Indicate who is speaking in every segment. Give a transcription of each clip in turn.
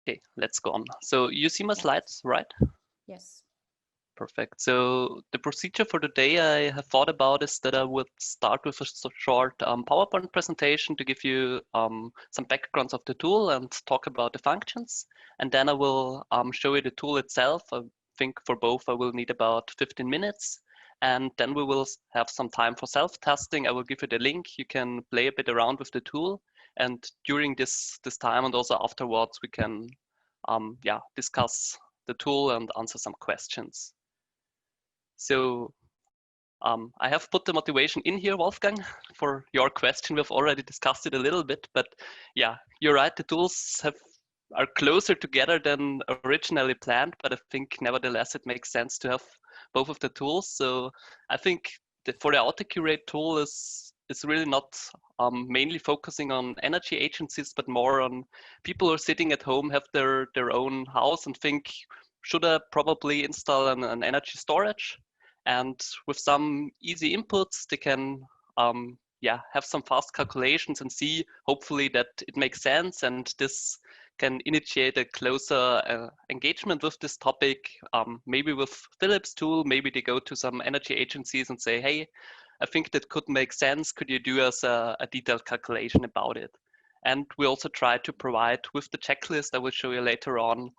Speaker 1: Okay, let's go on. So you see my
Speaker 2: Yeah.
Speaker 1: slides, right?
Speaker 2: Yes.
Speaker 1: Perfect. So the procedure for today I have thought about is that I would start with a short PowerPoint presentation to give you some backgrounds of the tool and talk about the functions. And then I will show you the tool itself. I think for both I will need about 15 minutes. And then we will have some time for self-testing. I will give you the link. You can play a bit around with the tool. And during this time and also afterwards, we can discuss the tool and answer some questions. So I have put the motivation in here, Wolfgang, for your question. We've already discussed it a little bit, but yeah, you're right. The tools are closer together than originally planned, but I think nevertheless it makes sense to have both of the tools. So I think for the Autarky Rate tool is really not mainly focusing on energy agencies, but more on people who are sitting at home, have their own house and think, should I probably install an energy storage? And with some easy inputs, they can have some fast calculations and see hopefully that it makes sense, and this can initiate a closer engagement with this topic, maybe with Philip's tool. Maybe they go to some energy agencies and say, hey, I think that could make sense. Could you do us a detailed calculation about it? And we also try to provide with the checklist I will show you later on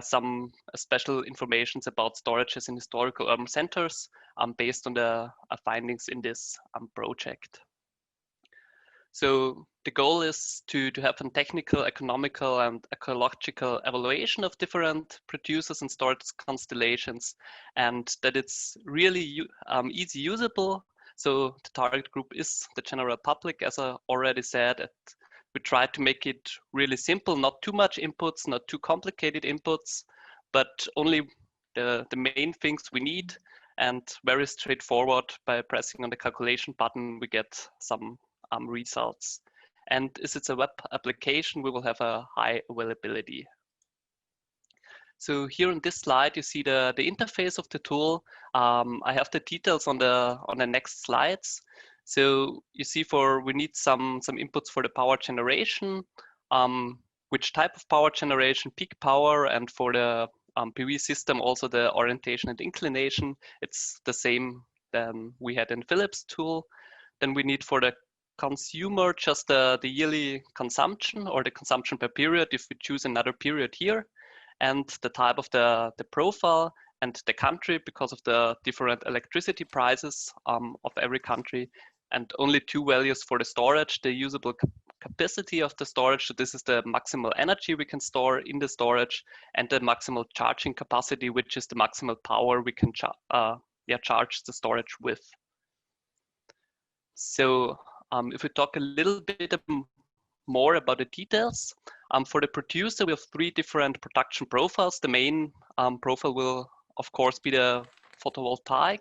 Speaker 1: some special informations about storages in historical urban centers based on the findings in this project. So the goal is to have a technical, economical, and ecological evaluation of different producers and storage constellations, and that it's really easy usable. So the target group is the general public, as I already said. We try to make it really simple, not too much inputs, not too complicated inputs, but only the main things we need, and very straightforward. By pressing on the calculation button, we get some results. And as it's a web application, we will have a high availability. So here on this slide, you see the interface of the tool. I have the details on the next slides. So you see we need some inputs for the power generation, which type of power generation, peak power, and for the PV system, also the orientation and inclination. It's the same than we had in Philip's tool. Then we need for the consumer just the yearly consumption or the consumption per period if we choose another period here, and the type of the profile and the country because of the different electricity prices of every country, and only two values for the storage: the usable capacity of the storage, so this is the maximal energy we can store in the storage, and the maximal charging capacity, which is the maximal power we can charge the storage with. So if we talk a little bit more about the details, for the producer, we have three different production profiles. The main profile will, of course, be the photovoltaic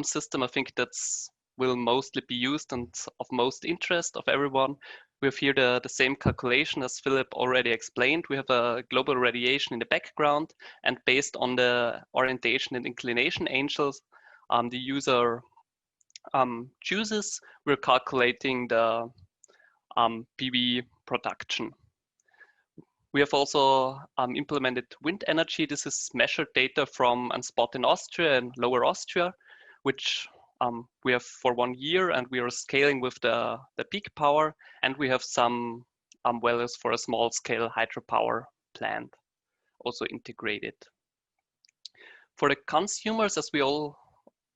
Speaker 1: system. I think that's will mostly be used and of most interest of everyone. We have here the same calculation as Philip already explained. We have a global radiation in the background, and based on the orientation and inclination angles the user chooses, we're calculating the PV production. We have also implemented wind energy. This is measured data from a spot in Austria and Lower Austria, which we have for 1 year, and we are scaling with the peak power, and we have some values for a small scale hydropower plant also integrated. For the consumers, as we all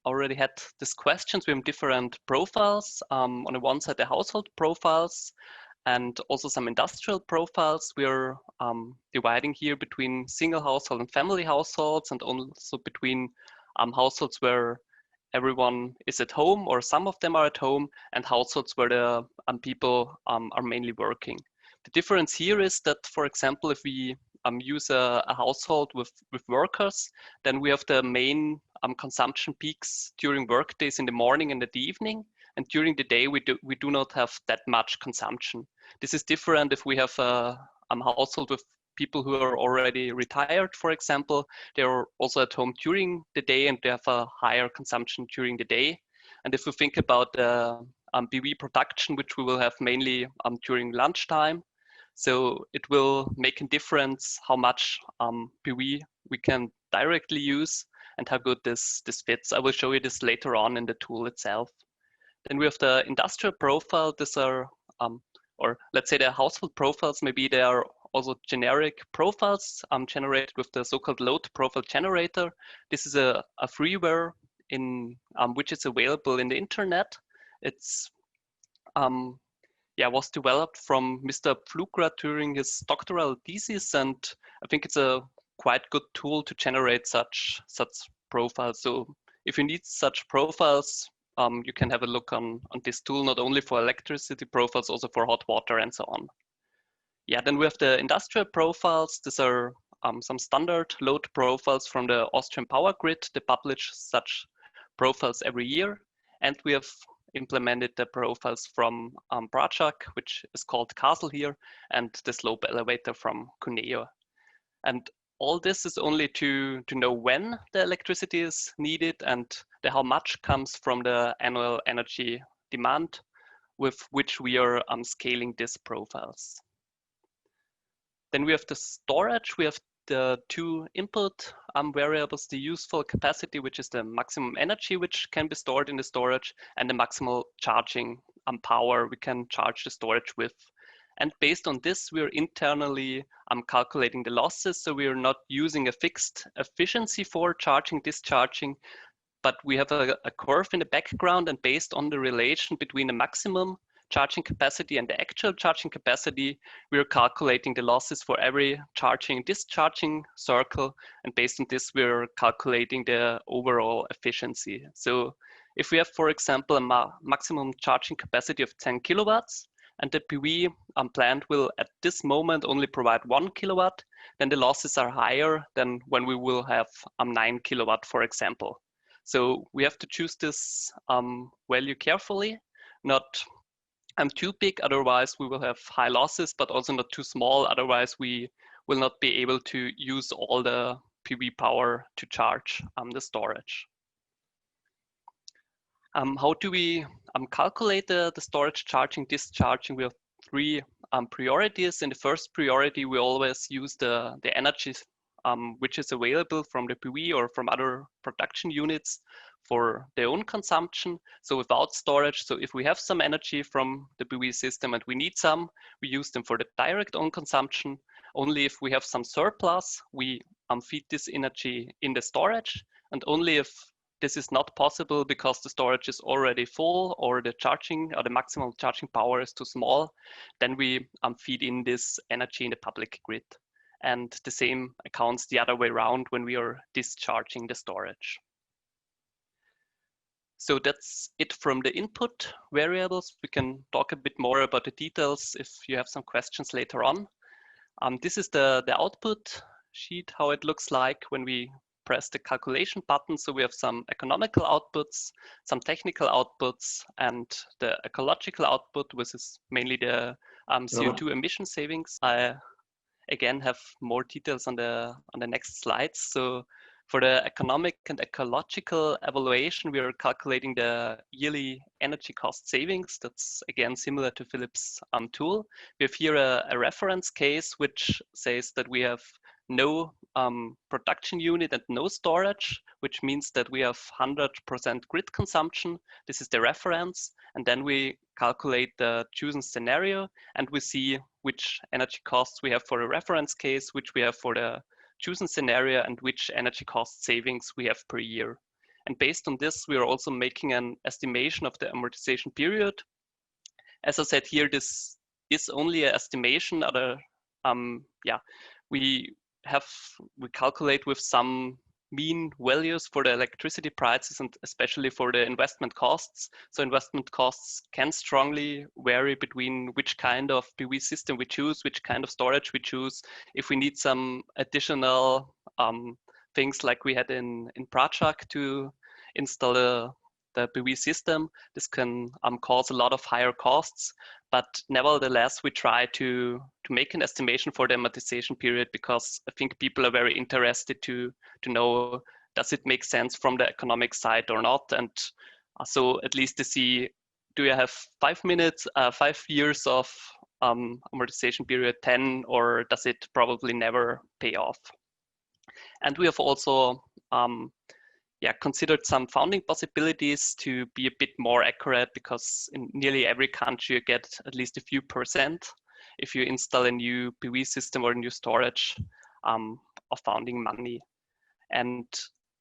Speaker 1: already had these questions, we have different profiles. On the one side, the household profiles, and also some industrial profiles. We are dividing here between single household and family households, and also between households where everyone is at home or some of them are at home, and households where the people are mainly working. The difference here is that, for example, if we use a household with workers, then we have the main consumption peaks during work days in the morning and at the evening, and during the day we do not have that much consumption. This is different if we have a household with people who are already retired, for example. They're also at home during the day and they have a higher consumption during the day. And if we think about PV production, which we will have mainly during lunchtime, So it will make a difference how much PV we can directly use and how good this fits. I will show you this later on in the tool itself. Then we have the industrial profile. These are, or let's say the household profiles, maybe they are also generic profiles generated with the so-called load profile generator. This is a freeware in which is available in the internet. It's was developed from Mr. Pfluger during his doctoral thesis, and I think it's a quite good tool to generate such profiles. So if you need such profiles, you can have a look on this tool, not only for electricity profiles, also for hot water and so on. Yeah, then we have the industrial profiles. These are some standard load profiles from the Austrian power grid. They publish such profiles every year. And we have implemented the profiles from HUC, which is called Castle here, and the slope elevator from Cuneo. And all this is only to know when the electricity is needed, and how much comes from the annual energy demand with which we are scaling these profiles. Then we have the storage. We have the two input variables, the useful capacity, which is the maximum energy which can be stored in the storage, and the maximal charging power we can charge the storage with. And based on this, we're internally calculating the losses. So we are not using a fixed efficiency for charging, discharging, but we have a curve in the background, and based on the relation between the maximum charging capacity and the actual charging capacity, we are calculating the losses for every charging, discharging circle. And based on this, we're calculating the overall efficiency. So if we have, for example, a maximum charging capacity of 10 kilowatts, and the PV plant will at this moment only provide 1 kilowatt, then the losses are higher than when we will have 9 kilowatt, for example. So we have to choose this value carefully, not too big, otherwise we will have high losses, but also not too small, otherwise we will not be able to use all the PV power to charge the storage. How do we calculate the storage charging, discharging? We have three priorities. In the first priority, we always use the energy which is available from the PV or from other production units for their own consumption. So without storage, so if we have some energy from the PV system and we need some, we use them for the direct own consumption. Only if we have some surplus, we feed this energy in the storage. And only if this is not possible because the storage is already full or the charging or the maximum charging power is too small, then we feed in this energy in the public grid. And the same accounts the other way around when we are discharging the storage. So that's it from the input variables. We can talk a bit more about the details if you have some questions later on. This is the output sheet, how it looks like when we press the calculation button. So we have some economical outputs, some technical outputs, and the ecological output, which is mainly the CO2 emission savings. I again have more details on the next slides. So for the economic and ecological evaluation, we are calculating the yearly energy cost savings. That's again similar to Philip's tool. We have here a reference case which says that we have no production unit and no storage, which means that we have 100% grid consumption. This is the reference. And then we calculate the chosen scenario, and we see which energy costs we have for a reference case, which we have for the chosen scenario, and which energy cost savings we have per year. And based on this, we are also making an estimation of the amortization period. As I said here, this is only an estimation. We calculate with some mean values for the electricity prices and especially for the investment costs. So investment costs can strongly vary between which kind of PV system we choose, which kind of storage we choose. If we need some additional things like we had in HUC to install the PV system, this can cause a lot of higher costs. But nevertheless, we try to make an estimation for the amortization period, because I think people are very interested to know, does it make sense from the economic side or not? And so at least to see, do you have 5 years of amortization period 10, or does it probably never pay off? And we have also considered some founding possibilities to be a bit more accurate, because in nearly every country you get at least a few percent if you install a new PV system or a new storage of founding money. And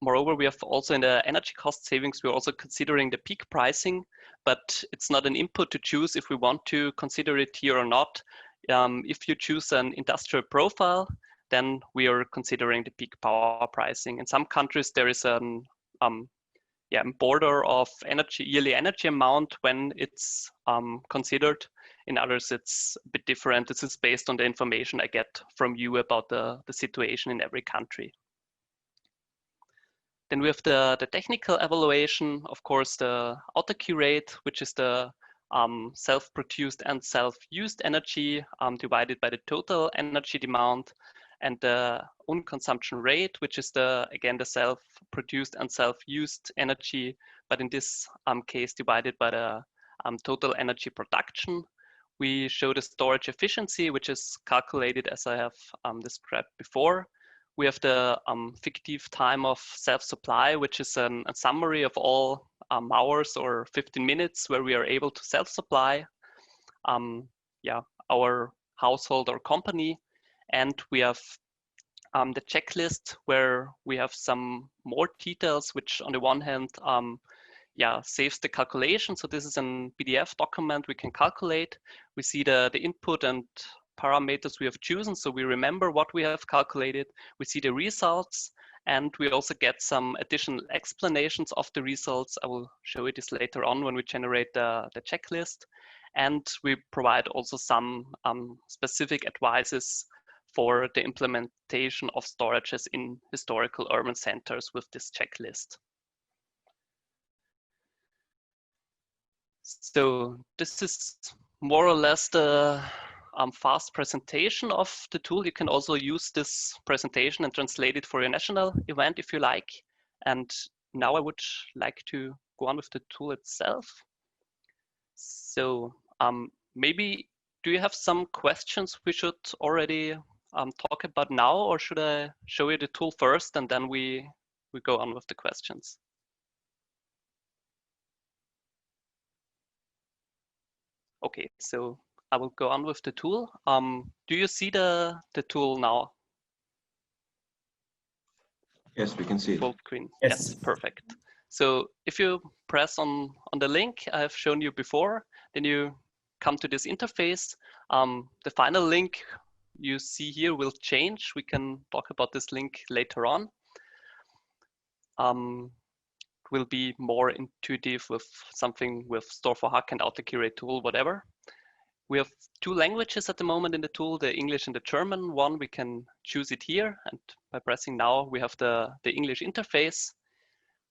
Speaker 1: moreover, we have also in the energy cost savings, we're also considering the peak pricing, but it's not an input to choose if we want to consider it here or not. If you choose an industrial profile, then we are considering the peak power pricing. In some countries, there is an border of yearly energy amount when it's considered. In others, it's a bit different. This is based on the information I get from you about the situation in every country. Then we have the technical evaluation, of course, the autarky rate, which is the self-produced and self-used energy divided by the total energy demand, and the own consumption rate, which is again the self-produced and self-used energy, but in this case divided by the total energy production. We show the storage efficiency, which is calculated as I have described before. We have the fictive time of self-supply, which is a summary of all hours or 15 minutes where we are able to self-supply our household or company. And we have the checklist where we have some more details, which on the one hand saves the calculation. So this is an PDF document we can calculate. We see the input and parameters we have chosen, so we remember what we have calculated. We see the results, and we also get some additional explanations of the results. I will show you this later on when we generate the checklist. And we provide also some specific advices for the implementation of storages in historical urban centers with this checklist. So this is more or less the fast presentation of the tool. You can also use this presentation and translate it for your national event if you like. And now I would like to go on with the tool itself. So maybe, do you have some questions we should already talk about now, or should I show you the tool first and then we go on with the questions? Okay, so I will go on with the tool. Do you see the tool now?
Speaker 2: Yes, we can see it.
Speaker 1: Full screen. Yes, perfect. So if you press on the link I have shown you before, then you come to this interface. The final link you see here will change. We can talk about this link later on. It will be more intuitive with something with Store4HUC and Autarky Rate Tool, whatever. We have two languages at the moment in the tool, the English and the German one. We can choose it here, and by pressing now, we have the English interface.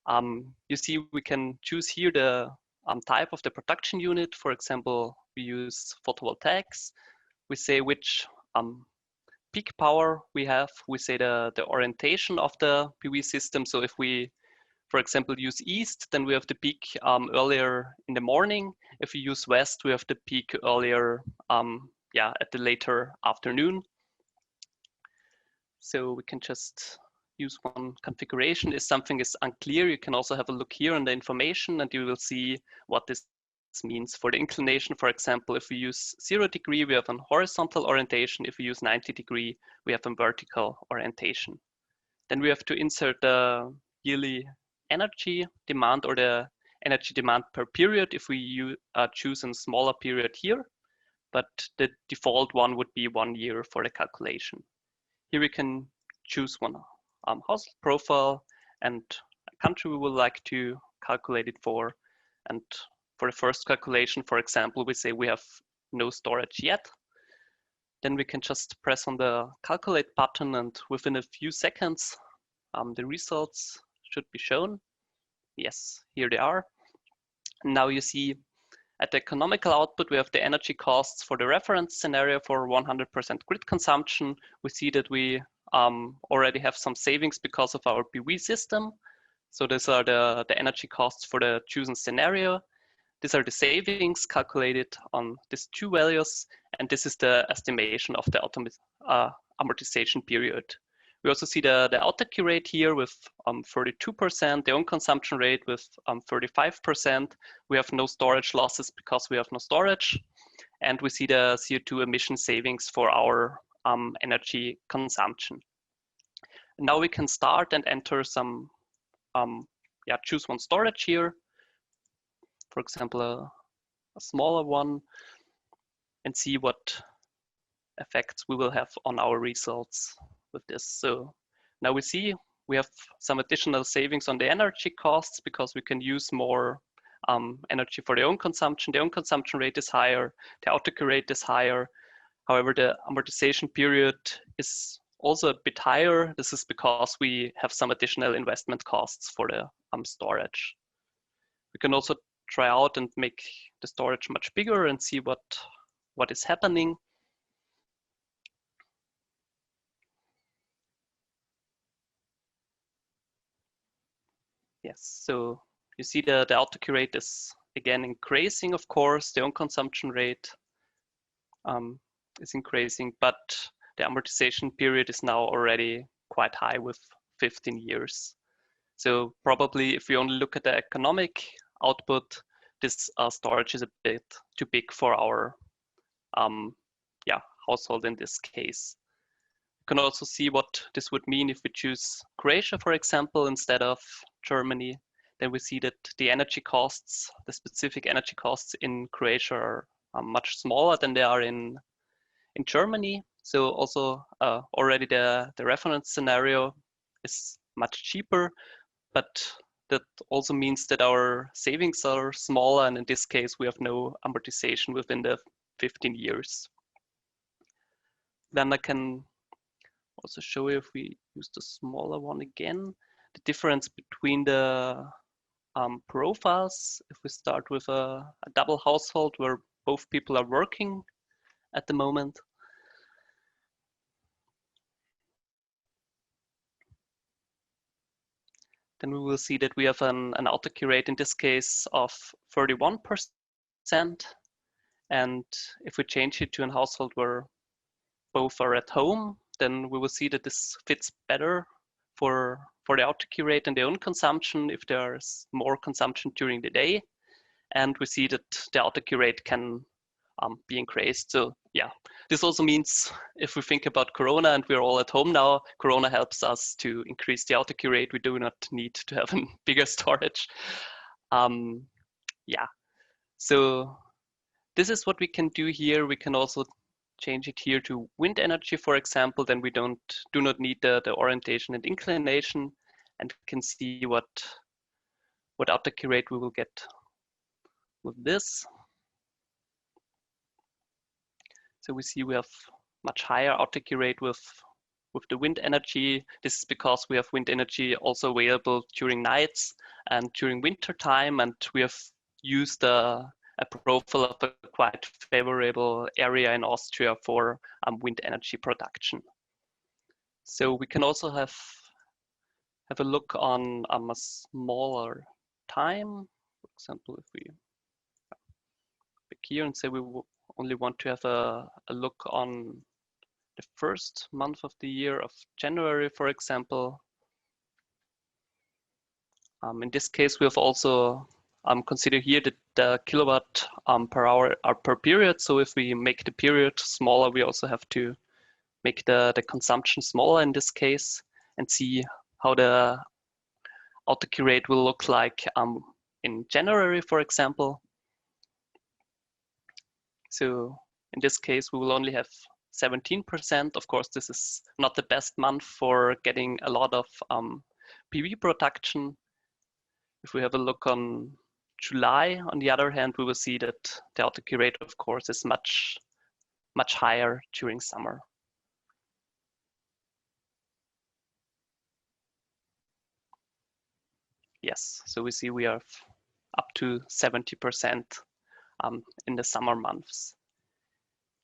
Speaker 1: You see, we can choose here the type of the production unit. For example, we use photovoltaics. We say which peak power we have. We say the orientation of the PV system. So if we, for example, use east, then we have the peak earlier in the morning. If we use west, we have the peak earlier at the later afternoon. So we can just use one configuration. If something is unclear, you can also have a look here on the information, and you will see what this means. For the inclination, for example, if we use 0 degree, we have a horizontal orientation. If we use 90 degree, we have a vertical orientation. Then we have to insert the yearly energy demand or the energy demand per period if we choose a smaller period here, but the default one would be 1 year for the calculation. Here we can choose one household profile and a country we would like to calculate it for. And for the first calculation, for example, we say we have no storage yet. Then we can just press on the calculate button, and within a few seconds, the results should be shown. Yes, here they are. Now you see at the economical output, we have the energy costs for the reference scenario for 100% grid consumption. We see that we already have some savings because of our PV system. So these are the energy costs for the chosen scenario. These are the savings calculated on these two values, and this is the estimation of the amortization period. We also see the autarky rate here with 32%, the own consumption rate with 35%. We have no storage losses because we have no storage. And we see the CO2 emission savings for our energy consumption. And now we can start and enter some, choose one storage here. For example, a smaller one, and see what effects we will have on our results with this. So now we see we have some additional savings on the energy costs because we can use more energy for the own consumption. The own consumption rate is higher, the autarky rate is higher. However, the amortization period is also a bit higher. This is because we have some additional investment costs for the storage. We can also try out and make the storage much bigger and see what is happening. Yes, so you see the autarky rate is again increasing, of course. The own consumption rate is increasing, but the amortization period is now already quite high with 15 years. So probably if we only look at the economic output, this storage is a bit too big for our household in this case. You can also see what this would mean if we choose Croatia, for example, instead of Germany. Then we see that the energy costs, the specific energy costs in Croatia are much smaller than they are in Germany. So also already the reference scenario is much cheaper, but that also means that our savings are smaller, and in this case we have no amortization within the 15 years. Then I can also show you, if we use the smaller one again, the difference between the profiles. If we start with a double household where both people are working at the moment. Then we will see that we have an autarky rate in this case of 31%. And if we change it to a household where both are at home, then we will see that this fits better for the autarky rate and the own consumption if there's more consumption during the day. And we see that the autarky rate can be increased. So yeah, this also means if we think about Corona and we're all at home now, Corona helps us to increase the autarky rate. We do not need to have a bigger storage. So this is what we can do here. We can also change it here to wind energy, for example. Then we do not need the orientation and inclination, and can see what autarky rate we will get with this. So we see we have much higher autarky rate with the wind energy. This is because we have wind energy also available during nights and during winter time, and we have used a profile of a quite favorable area in Austria for wind energy production. So we can also have a look on a smaller time. For example, if we click here and say we only want to have a look on the first month of the year of January, for example. In this case, we have also consider here that the kilowatt per hour are per period. So if we make the period smaller, we also have to make the consumption smaller in this case, and see how the autarky rate will look like in January, for example. So in this case, we will only have 17%. Of course, this is not the best month for getting a lot of PV production. If we have a look on July, on the other hand, we will see that the autarky rate, of course, is much higher during summer. Yes, so we see we have up to 70% in the summer months.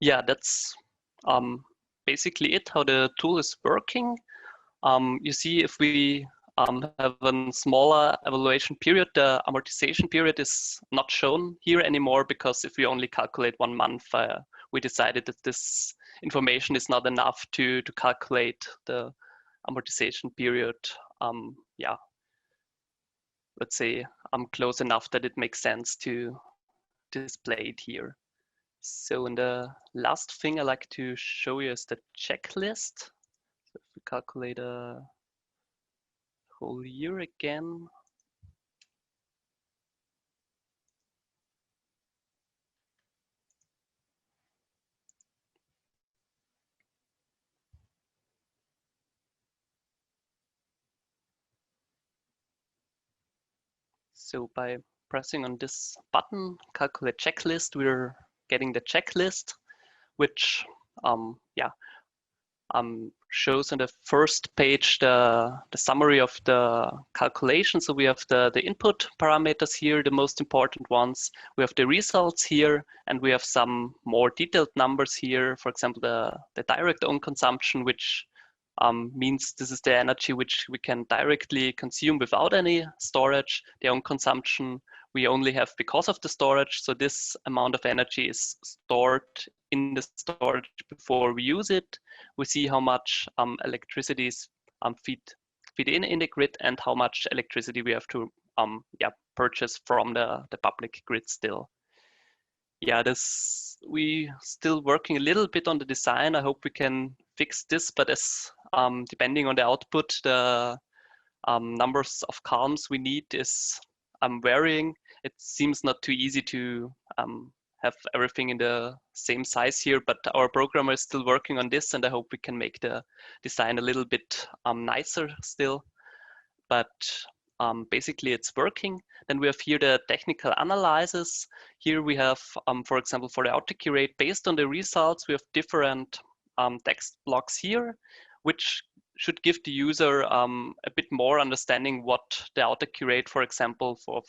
Speaker 1: Yeah, that's basically it, how the tool is working. You see, if we have a smaller evaluation period. The amortization period is not shown here anymore because if we only calculate 1 month, we decided that this information is not enough to calculate the amortization period. Yeah, let's say close enough that it makes sense to display it here. So, and the last thing I like to show you is the checklist. So if we calculate a whole year again. So by pressing on this button, calculate checklist, we're getting the checklist, which yeah, shows on the first page the summary of the calculation. So we have the input parameters here, the most important ones. We have the results here, and we have some more detailed numbers here. For example, the direct own consumption, which means this is the energy which we can directly consume without any storage. The own consumption we only have because of the storage. So this amount of energy is stored in the storage before we use it. We see how much electricity is feed in the grid and how much electricity we have to yeah, purchase from the public grid still. Yeah, we still working a little bit on the design. I hope we can fix this, but as depending on the output, the numbers of columns we need is varying. It seems not too easy to have everything in the same size here, but our programmer is still working on this, and I hope we can make the design a little bit nicer still. But basically it's working. Then we have here the technical analysis. Here we have, for example, for the Autarky rate, based on the results, we have different text blocks here, which should give the user a bit more understanding what the Autarky rate, for example, for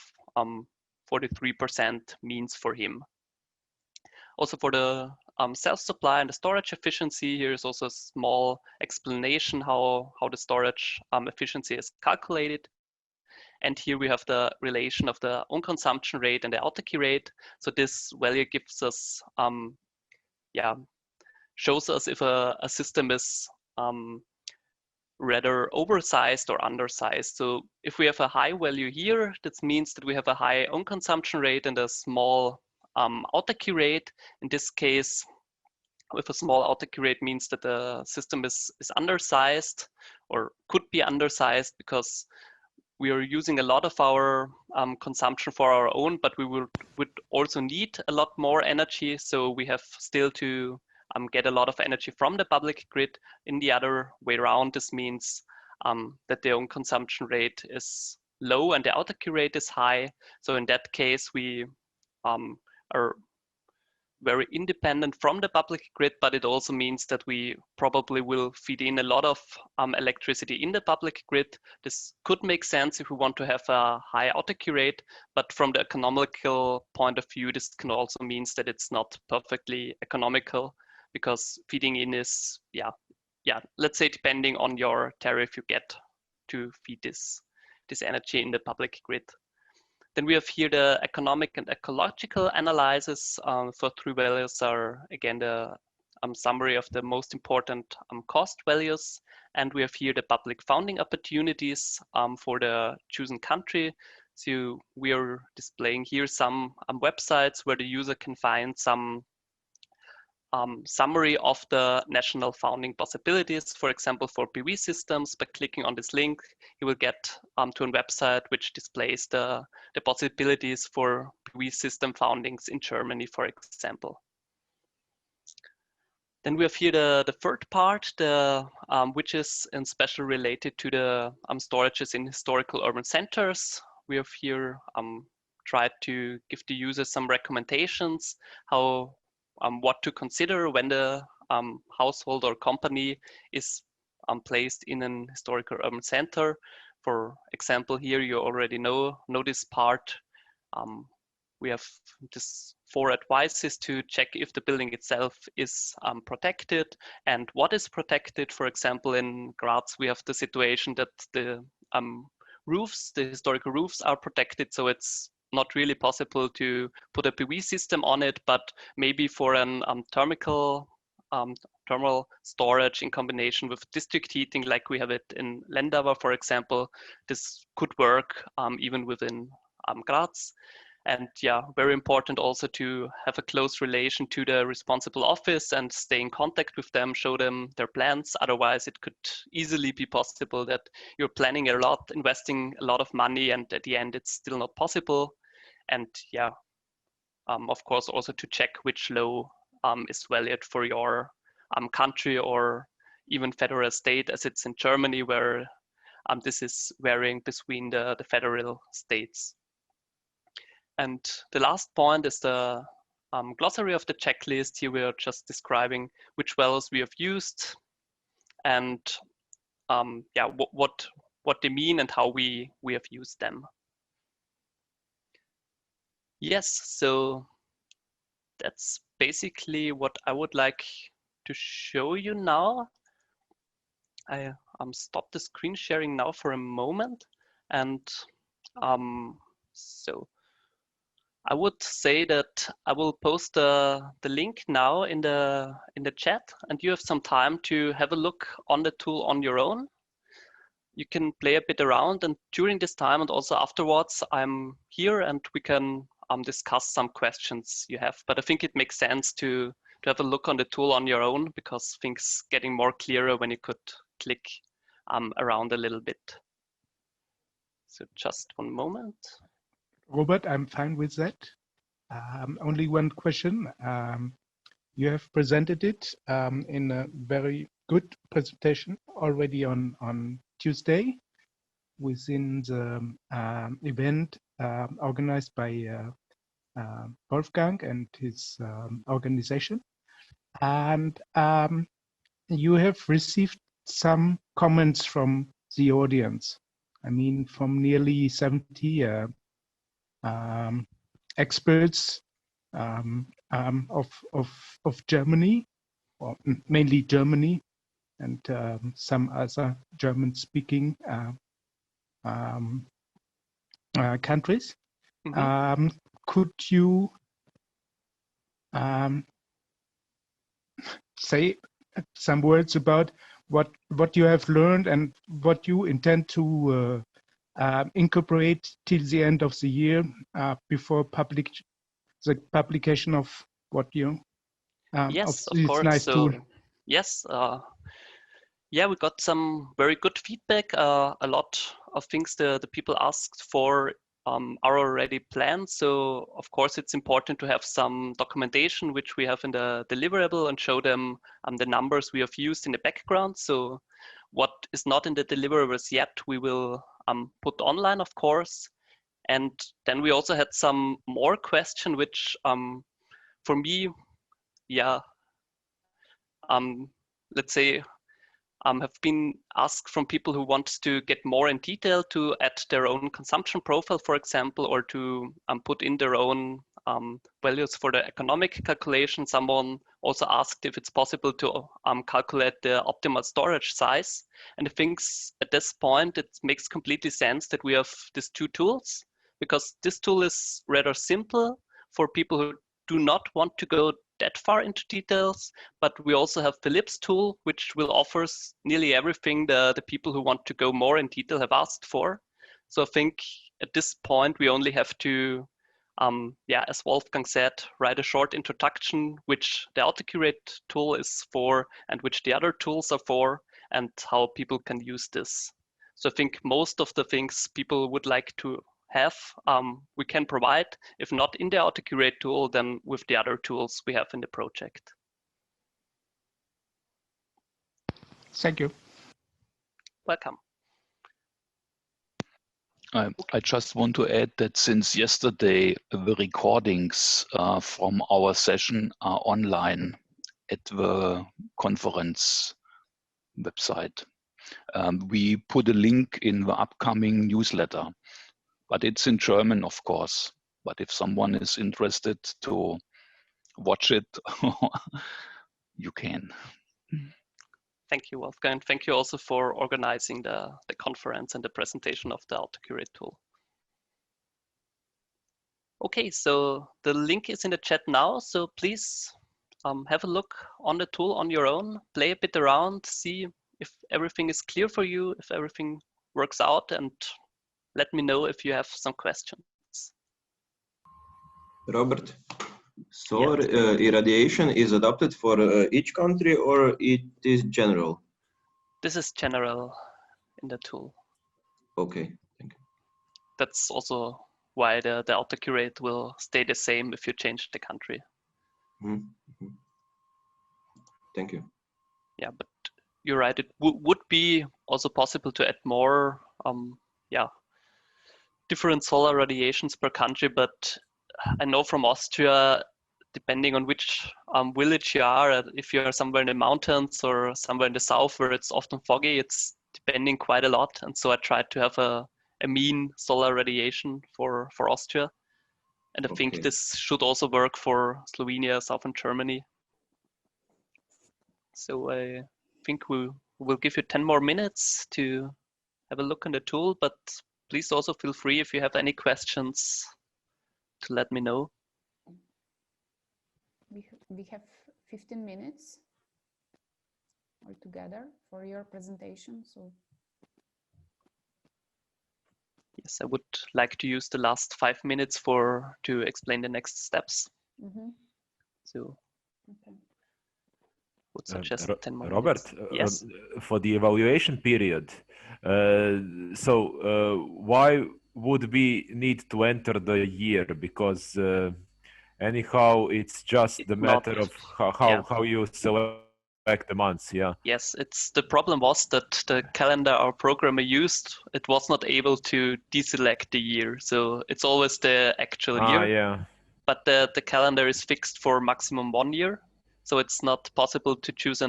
Speaker 1: 43% means for him. Also for the self-supply and the storage efficiency, here is also a small explanation how the storage efficiency is calculated. And here we have the relation of the own consumption rate and the Autarky rate. So this value gives us, yeah, shows us if a system is rather oversized or undersized. So if we have a high value here, that means that we have a high own consumption rate and a small Autarky rate. In this case, with a small Autarky rate means that the system is undersized or could be undersized because we are using a lot of our consumption for our own, but we would also need a lot more energy. So we have still to get a lot of energy from the public grid. In the other way around, this means that the own consumption rate is low and the Autarky rate is high. So in that case, we are very independent from the public grid, but it also means that we probably will feed in a lot of electricity in the public grid. This could make sense if we want to have a high Autarky rate, but from the economical point of view, this can also mean that it's not perfectly economical because feeding in is, yeah, let's say depending on your tariff you get to feed this energy in the public grid. Then we have here the economic and ecological analysis. For 3 values are again the summary of the most important cost values. And we have here the public funding opportunities for the chosen country. So we are displaying here some websites where the user can find some summary of the national founding possibilities. For example, for PV systems, by clicking on this link, you will get to a website which displays the possibilities for PV system foundings in Germany, for example. Then we have here the third part, which is in special related to the storages in historical urban centers. We have here tried to give the user some recommendations, how what to consider when the household or company is placed in an historical urban center. For example, here you already know this part. We have this 4 advices to check if the building itself is protected and what is protected. For example, in Graz, we have the situation that the roofs, the historical roofs are protected, so it's not really possible to put a PV system on it, but maybe for an thermal storage in combination with district heating, like we have it in Lendava, for example, this could work even within Graz. And yeah, very important also to have a close relation to the responsible office and stay in contact with them, show them their plans. Otherwise, it could easily be possible that you're planning a lot, investing a lot of money, and at the end, it's still not possible. And yeah, of course, also to check which law is valid for your country or even federal state, as it's in Germany, where this is varying between the federal states. And the last point is the glossary of the checklist. Here we are just describing which values we have used and yeah, what they mean and how we have used them. Yes, so that's basically what I would like to show you now. I stop the screen sharing now for a moment, and so I would say that I will post the link now in the chat, and you have some time to have a look on the tool on your own. You can play a bit around, and during this time and also afterwards, I'm here and we can discuss some questions you have. But I think it makes sense to have a look on the tool on your own, because things getting more clearer when you could click around a little bit. So just one moment.
Speaker 2: Robert, I'm fine with that. Only one question. You have presented it in a very good presentation already on Tuesday within the event organized by Wolfgang and his organization. And you have received some comments from the audience. I mean, from nearly 70 experts of Germany, or mainly Germany, and some other German-speaking countries.
Speaker 1: Mm-hmm.
Speaker 2: Could you say some words about what you have learned and what you intend to incorporate till the end of the year before the publication of what you
Speaker 1: Yes,
Speaker 2: of
Speaker 1: of
Speaker 2: this
Speaker 1: course.
Speaker 2: nice tool?
Speaker 1: Yes, yeah, we got some very good feedback. A lot of things the people asked for are already planned. So of course it's important to have some documentation which we have in the deliverable and show them the numbers we have used in the background. So what is not in the deliverables yet, we will put online, of course. And then we also had some more question, which for me, yeah, let's say, have been asked from people who want to get more in detail to add their own consumption profile, for example, or to put in their own values for the economic calculation. Someone also asked if it's possible to calculate the optimal storage size. And I think at this point, it makes completely sense that we have these two tools, because this tool is rather simple for people who do not want to go that far into details, but we also have Philip's tool, which will offer nearly everything the people who want to go more in detail have asked for. So I think at this point, we only have to, yeah, as Wolfgang said, write a short introduction, which the Autarky Rate tool is for and which the other tools are for, and how people can use this. So I think most of the things people would like to have, we can provide. If not in the Autarky Rate tool, then with the other tools we have in the project.
Speaker 2: Thank you.
Speaker 1: Welcome.
Speaker 3: I just want to add that since yesterday, the recordings from our session are online at the conference website. We put a link in the upcoming newsletter, but it's in German, of course. But if someone is interested to watch it, you can.
Speaker 1: Thank you, Wolfgang. Thank you also for organizing the conference and the presentation of the Autarky Rate Tool. Okay, so the link is in the chat now, so please have a look on the tool on your own, play a bit around, see if everything is clear for you, if everything works out, and let me know if you have some questions.
Speaker 4: Robert, solar irradiation is adopted for each country, or it is general?
Speaker 1: This is general in the tool.
Speaker 4: Okay, thank you.
Speaker 1: That's also why the Autarky rate will stay the same if you change the country.
Speaker 4: Mm-hmm. Thank you.
Speaker 1: Yeah, but you're right. It would be also possible to add more, different solar radiations per country. But I know from Austria, depending on which village you are, if you are somewhere in the mountains or somewhere in the south where it's often foggy, it's depending quite a lot. And so I tried to have a mean solar radiation for Austria. And I think this should also work for Slovenia, southern Germany. So I think we will give you 10 more minutes to have a look on the tool, but please also feel free if you have any questions to let me know.
Speaker 5: We have 15 minutes altogether for your presentation. So
Speaker 1: yes, I would like to use the last 5 minutes to explain the next steps.
Speaker 5: Mm-hmm.
Speaker 1: So
Speaker 5: okay.
Speaker 1: would suggest 10 more
Speaker 6: Robert,
Speaker 1: minutes. Yes.
Speaker 6: For the evaluation period, why would we need to enter the year? Because anyhow, it's just the matter of how you select the months, yeah.
Speaker 1: Yes, the problem was that the calendar our programmer used, it was not able to deselect the year. So it's always the actual year.
Speaker 6: Yeah.
Speaker 1: But the calendar is fixed for maximum 1 year. So it's not possible to choose a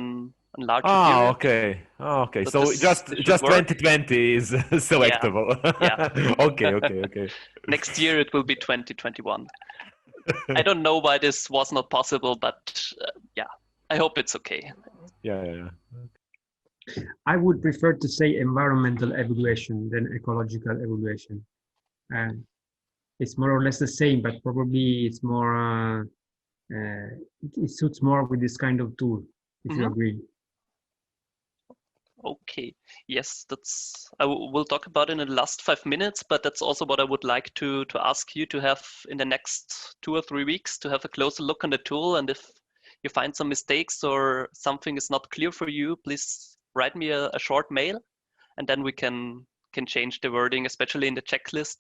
Speaker 1: larger period.
Speaker 6: Okay.
Speaker 1: So
Speaker 6: just 2020 is selectable.
Speaker 1: Yeah.
Speaker 6: Okay.
Speaker 1: Next year it will be 2021. I don't know why this was not possible, but yeah, I hope it's okay.
Speaker 6: Yeah.
Speaker 7: I would prefer to say environmental evaluation than ecological evaluation. It's more or less the same, but probably it's more, it suits more with this kind of tool, if you agree.
Speaker 1: Okay, yes, we'll talk about it in the last 5 minutes, but that's also what I would like to ask you to have in the next 2 or 3 weeks, to have a closer look on the tool. And if you find some mistakes or something is not clear for you, please write me a short mail, and then we can change the wording, especially in the checklist.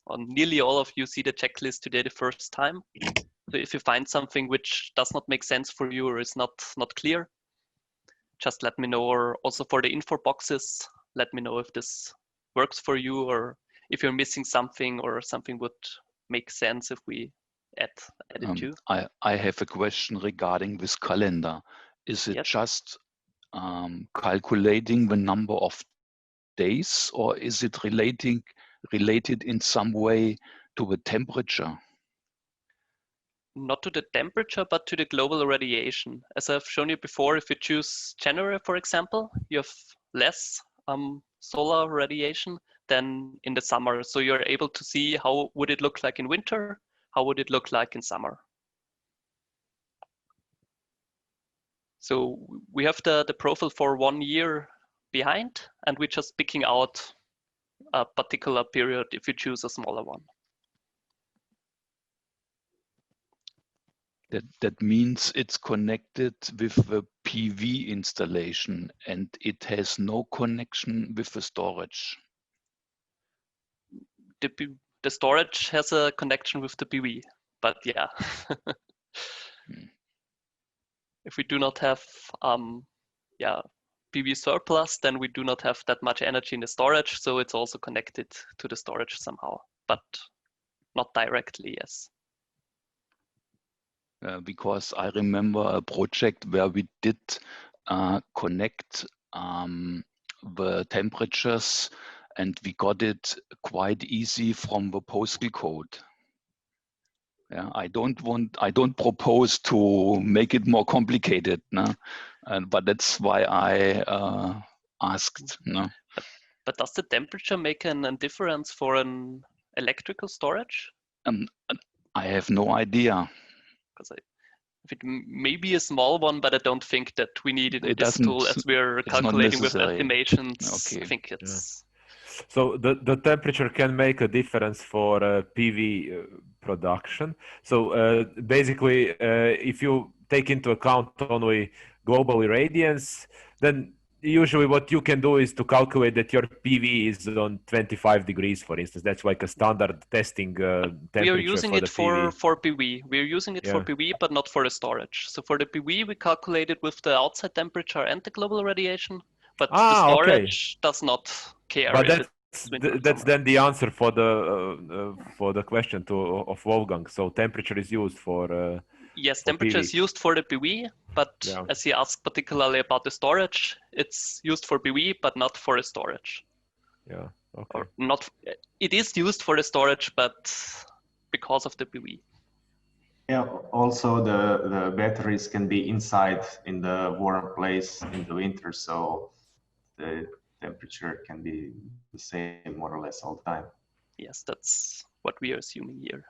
Speaker 1: Nearly all of you see the checklist today the first time. So if you find something which does not make sense for you or is not clear, just let me know. Or also for the info boxes, let me know if this works for you, or if you're missing something or something would make sense if we add it too.
Speaker 3: I have a question regarding this calendar. Is it just calculating the number of days, or is it related in some way to the temperature?
Speaker 1: Not to the temperature, but to the global radiation. As I've shown you before, if you choose January, for example, you have less solar radiation than in the summer. So you're able to see how would it look like in winter, how would it look like in summer. So we have the profile for 1 year behind, and we're just picking out a particular period if you choose a smaller one.
Speaker 3: That means it's connected with the PV installation and it has no connection with the storage.
Speaker 1: The storage has a connection with the PV, but yeah. If we do not have PV surplus, then we do not have that much energy in the storage, so it's also connected to the storage somehow, but not directly, yes.
Speaker 3: Because I remember a project where we did connect the temperatures, and we got it quite easy from the postal code. Yeah, I don't propose to make it more complicated. No? and but that's why I asked. No,
Speaker 1: But does the temperature make a difference for an electrical storage?
Speaker 3: um, I have no idea.
Speaker 1: Because if it may be a small one, but I don't think that we need it in
Speaker 3: It
Speaker 1: this tool
Speaker 3: doesn't.
Speaker 1: as we're
Speaker 3: It's not
Speaker 1: calculating with
Speaker 3: necessary.
Speaker 1: estimations.
Speaker 3: Okay.
Speaker 1: I think it's
Speaker 6: So the temperature can make a difference for PV production. So basically, if you take into account only global irradiance, then usually what you can do is to calculate that your PV is on 25 degrees, for instance. That's like a standard testing temperature
Speaker 1: we are using
Speaker 6: for
Speaker 1: it
Speaker 6: the PV.
Speaker 1: for PV. We're using it for
Speaker 6: Yeah.
Speaker 1: PV, but not for the storage. So for the PV, we calculate it with the outside temperature and the global radiation, but the
Speaker 6: Okay.
Speaker 1: storage does not care.
Speaker 6: But
Speaker 1: if
Speaker 6: that's
Speaker 1: it's winter or
Speaker 6: that's
Speaker 1: summer.
Speaker 6: then the answer for the question of Wolfgang. So temperature is used for
Speaker 1: Yes,
Speaker 6: for
Speaker 1: temperature
Speaker 6: PV.
Speaker 1: is used for the PV, but
Speaker 6: Yeah.
Speaker 1: as he asked particularly about the storage, it's used for PV, but not for the storage.
Speaker 6: Yeah. Okay.
Speaker 1: Or not, it is used for the storage, but because of the PV.
Speaker 8: Yeah, also the batteries can be inside in the warm place in the winter, so the temperature can be the same more or less all the time.
Speaker 1: Yes, that's what we are assuming here.